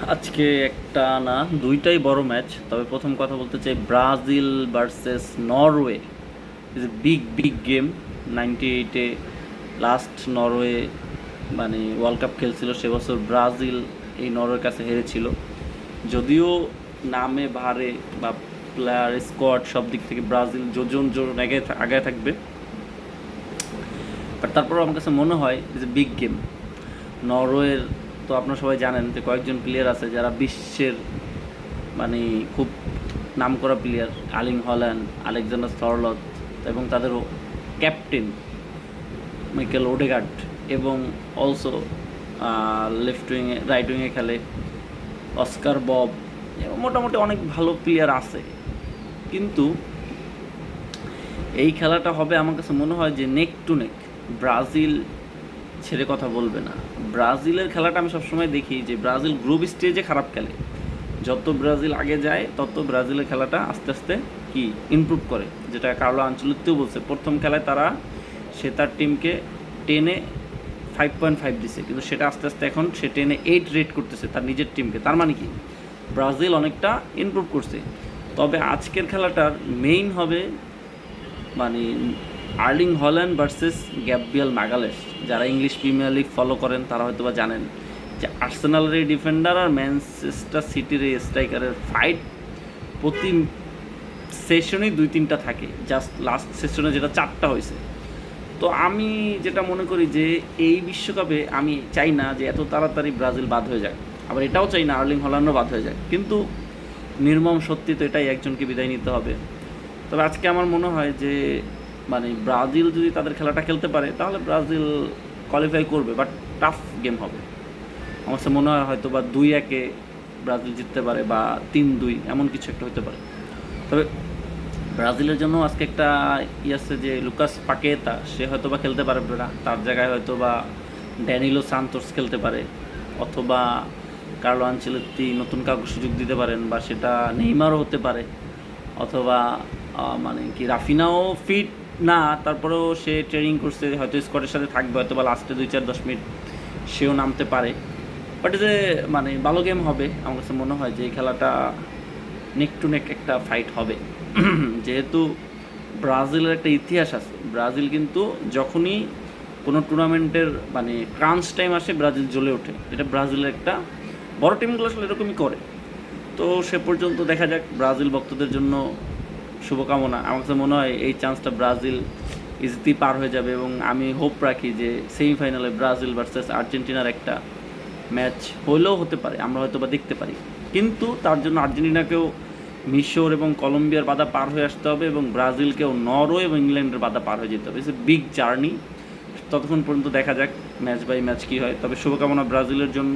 আজকে একটা না দুইটাই বড় ম্যাচ। তবে প্রথম কথা বলতে চাই Brazil versus Norway is a big big game. 98-এ লাস্ট নরওয়ে মানে ওয়ার্ল্ড কাপ খেলছিল, সে বছর ব্রাজিল এই নরওয়ের কাছে হেরেছিল। যদিও নামে ভারে বা প্লেয়ার স্কোয়াড সব দিক থেকে ব্রাজিল যোজন যোজন আগে থাকবে, বাট তারপরেও আমার কাছে মনে হয় ইজ এ বিগ গেম। নরওয়ের তো আপনারা সবাই জানেন যে কয়েকজন প্লেয়ার আছে যারা বিশ্বের মানে খুব নামকরা player, Erling Haaland, Alexander Sorloth, এবং তাদেরও ক্যাপ্টেন মাইকেল ওডেগার্ড, এবং অলসো লেফট উইংয়ে রাইট উইংয়ে খেলে অস্কার বব। মোটামুটি অনেক ভালো প্লেয়ার আছে, কিন্তু এই খেলাটা হবে আমার কাছে মনে হয় যে নেক টু নেক। ব্রাজিল ছেড়ে কথা বলবে না। ব্রাজিলের খেলাটা আমি সবসময় দেখি যে ব্রাজিল গ্রুপ স্টেজে খারাপ খেলে, যত ব্রাজিল আগে যায় তত ব্রাজিলের খেলাটা আস্তে আস্তে কি ইমপ্রুভ করে, যেটা কার্লো আনচেলত্তিও বলছে। প্রথম খেলায় সে তার টিমকে 10-এ 5.5 দিছে, কিন্তু সেটা আস্তে আস্তে এখন সে 10-এ 8 রেট করতেছে তার নিজের টিমকে। তার মানে কি ব্রাজিল অনেকটা ইমপ্রুভ করছে। তবে আজকের খেলাটার মেইন হবে মানে আর্লিং হল্যান্ড ভার্সেস গ্যাব্রিয়েল ম্যাগালেস। যারা ইংলিশ প্রিমিয়ার লিগ ফলো করেন তারা হয়তো বা জানেন যে আর্সেনালের এই ডিফেন্ডার আর ম্যানচেস্টার সিটির এই স্ট্রাইকারের ফাইট প্রতি সেশনেই 2-3টা থাকে। জাস্ট লাস্ট সেশনে যেটা 4টা হয়েছে। তো আমি যেটা মনে করি যে এই বিশ্বকাপে আমি চাই না যে এত তাড়াতাড়ি ব্রাজিল বাদ হয়ে যাক, আবার এটাও চাই না আর্লিং হল্যান্ডও বাদ হয়ে যাক। কিন্তু নির্মম সত্যি তো এটাই, একজনকে বিদায় নিতে হবে। তবে আজকে আমার মনে হয় যে মানে ব্রাজিল যদি তাদের খেলাটা খেলতে পারে তাহলে ব্রাজিল কোয়ালিফাই করবে, বাট টাফ গেম হবে। আমার কাছে মনে হয় হয়তো বা 2-1-এ ব্রাজিল জিততে পারে, বা 3-2 এমন কিছু একটা হতে পারে। তবে ব্রাজিলের জন্য আজকে একটা আছে যে লুকাস পাকেতা, সে হয়তো বা খেলতে পারবে না, তার জায়গায় হয়তো বা ড্যানিলো সান্তোস খেলতে পারে, অথবা কার্লো আনচেলত্তি নতুন কাউকে সুযোগ দিতে পারেন, বা সেটা নেইমারও হতে পারে, অথবা মানে কি রাফিনাও ফিট না, তারপরেও সে ট্রেনিং করছে, হয়তো স্কোয়াডের সাথে থাকবে, হয়তো বা লাস্টে 2-4-10 মিনিট সেও নামতে পারে। বাট যে মানে ভালো গেম হবে। আমার কাছে মনে হয় যে এই খেলাটা নেক টু নেক একটা ফাইট হবে। যেহেতু ব্রাজিলের একটা ইতিহাস আছে, ব্রাজিল কিন্তু যখনই কোনো টুর্নামেন্টের মানে ক্রাঞ্চ টাইম আসে ব্রাজিল জ্বলে ওঠে। এটা ব্রাজিলের একটা বড় টিমগুলো আসলে এরকমই করে। তো সে পর্যন্ত দেখা যাক। ব্রাজিল ভক্তদের জন্য শুভকামনা। আমার কাছে মনে হয় এই চান্সটা ব্রাজিল ইজিলি পার হয়ে যাবে, এবং আমি হোপ রাখি যে সেমিফাইনালে ব্রাজিল ভার্সেস আর্জেন্টিনার একটা ম্যাচ হলেও হতে পারে, আমরা হয়তো বা দেখতে পারি। কিন্তু তার জন্য আর্জেন্টিনাকেও মিশর এবং কলম্বিয়ার বাধা পার হয়ে আসতে হবে, এবং ব্রাজিলকেও নরওয়ে এবং ইংল্যান্ডের বাধা পার হয়ে যেতে হবে। It's a big journey. ততক্ষণ পর্যন্ত দেখা যাক ম্যাচ বাই ম্যাচ কী হয়। তবে শুভকামনা ব্রাজিলের জন্য,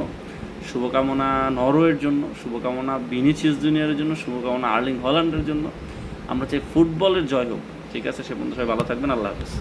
শুভকামনা নরওয়ের জন্য, শুভকামনা ভিনিসিয়াস জুনিয়রের জন্য, শুভকামনা আর্লিং হল্যান্ডের জন্য। আমরা চাই ফুটবলের জয় হোক। ঠিক আছে, সে বন্ধু সবাই ভালো থাকবেন। আল্লাহ হাফেজ।